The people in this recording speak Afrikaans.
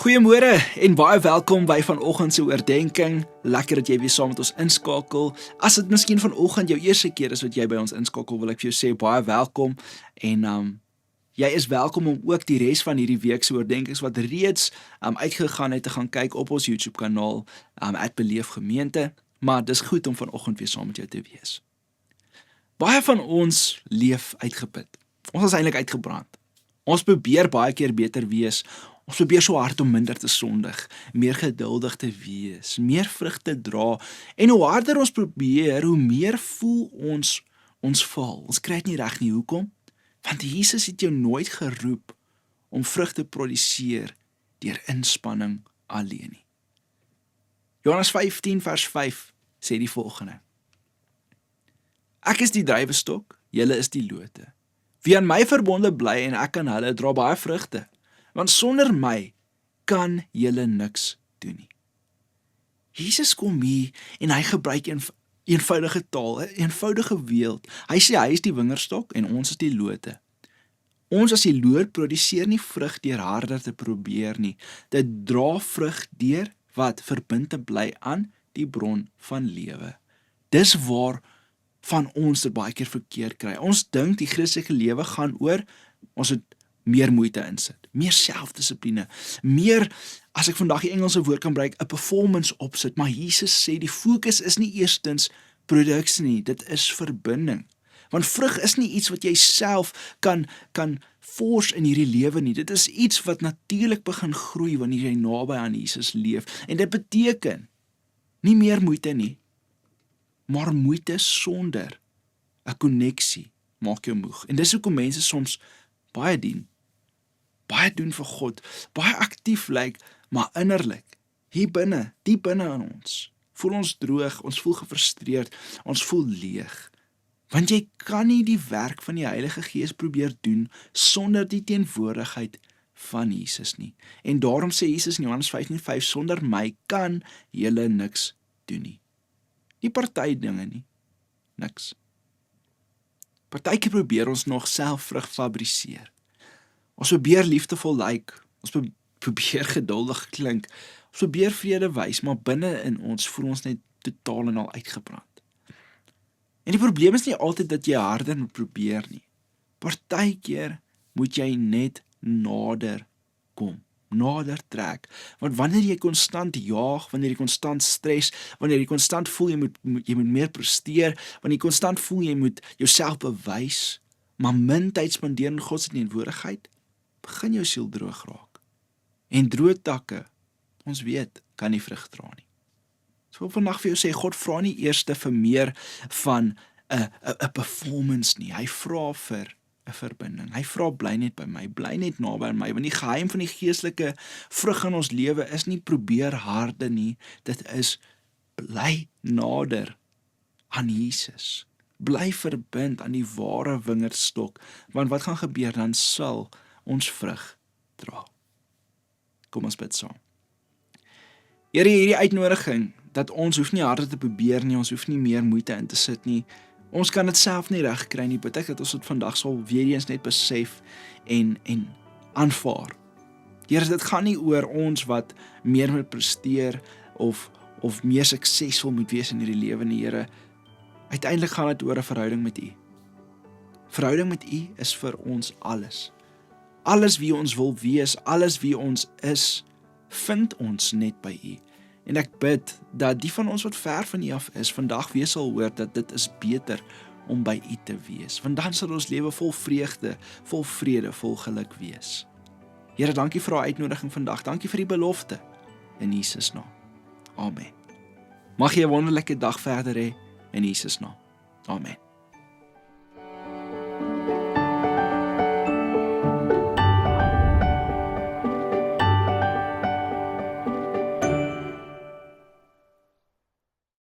Goeiemôre en baie welkom by vanoggend se oordeenking. Lekker dat jy weer saam met ons inskakel. As dit miskien vanoggend jou eerste keer is wat jy by ons inskakel, wil ek vir jou sê baie welkom en jy is welkom om ook die res van hierdie week se oordenkings wat reeds uitgegaan het te gaan kyk op ons YouTube kanaal @beleefgemeente, maar dis goed om vanoggend weer saam met jou te wees. Baie van ons leef uitgeput. Ons is eintlik uitgebrand. Ons probeer baie keer beter wees. Ons probeer so hard om minder te sondig, meer geduldig te wees, meer vrug te dra. En hoe harder ons probeer, hoe meer voel ons val. Ons kry dit nie reg nie. Hoekom? Want Jesus het jou nooit geroep om vrug te produseer deur inspanning alleen nie. Johannes 15 vers 5 sê die volgende: Ek is die druiwestok, julle is die lote. Wie aan my verbonde bly en ek aan hulle, dra baie vrugte. Want sonder my kan julle niks doen nie. Jesus kom hier en hy gebruik eenvoudige taal, 'n eenvoudige beeld. Hy sê hy is die wingerdstok en ons is die lote. Ons as die loot produseer nie vrug deur harder te probeer nie. Dit dra vrug deur wat verbind te bly aan die bron van lewe. Dis waar van ons dit baie keer verkeerd kry. Ons dink die Christelike lewe gaan oor ons het meer moeite insit, meer selfdissipline, meer, as ek vandag die Engelse woord kan gebruik, 'n performance opsit, maar Jesus sê die fokus is nie eerstens produksie nie, dit is verbinding. Want vrug is nie iets wat jy self kan force in hierdie lewe nie, dit is iets wat natuurlik begin groei wanneer jy naby aan Jesus leef, en dit beteken nie meer moeite nie, maar moeite sonder 'n koneksie maak jou moeg. En dis hoekom mense soms baie doen vir God, baie aktief lyk, maar innerlik, hier binne, diep binne in ons, voel ons droog, ons voel gefrustreerd, ons voel leeg. Want jy kan nie die werk van die Heilige Gees probeer doen sonder die teenwoordigheid van Jesus nie. En daarom sê Jesus in Johannes 15:5, sonder my kan julle niks doen nie. Nie party dinge nie, niks. Partykeer probeer ons nog self vrug fabriseer. Ons probeer liefdevol lyk, ons probeer geduldig klink, ons probeer vrede wys, maar binne in ons voel ons net totaal en al uitgebrand. En die probleem is nie altyd dat jy harder moet probeer nie. Partykeer moet jy net nader kom, nader trek. Want wanneer jy konstant jaag, wanneer jy konstant stres, wanneer jy konstant voel jy moet meer presteer, wanneer jy konstant voel jy moet jouself bewys, maar min tyd spandeer in God se teenwoordigheid, begin jou siel droog raak. En droë takke, ons weet, kan nie vrug dra nie. So vandag vir jou sê, God vra nie eers vir meer van 'n performance nie. Hy vra vir 'n verbinding. Hy vra bly net by my, bly net naby aan my, want die geheim van die geestelike vrug in ons lewe is nie probeer harde nie, dit is bly nader aan Jesus. Bly verbind aan die ware wingerdstok, want wat gaan gebeur, dan sal ons vrug dra. Kom ons bid saam. Here, hierdie uitnodiging, dat ons hoef nie harder te probeer nie, ons hoef nie meer moeite in te sit nie, ons kan dit self nie reg kry nie, bid ek dat ons dit vandag sal weer eens net besef en aanvaar. Here, dit gaan nie oor ons wat meer moet presteer, of meer suksesvol moet wees in hierdie lewe nie, Here. Uiteindelik gaan dit oor 'n verhouding met U. Verhouding met U is vir ons alles. Alles wie ons wil wees, alles wie ons is, vind ons net by U. En ek bid dat die van ons wat ver van U af is, vandag weer sal hoor dat dit is beter om by U te wees. Want dan sal ons lewe vol vreugde, vol vrede, vol geluk wees. Here, dankie vir daai uitnodiging vandag. Dankie vir die belofte. In Jesus naam. Amen. Mag jy 'n wonderlike dag verder hê in Jesus naam. Amen.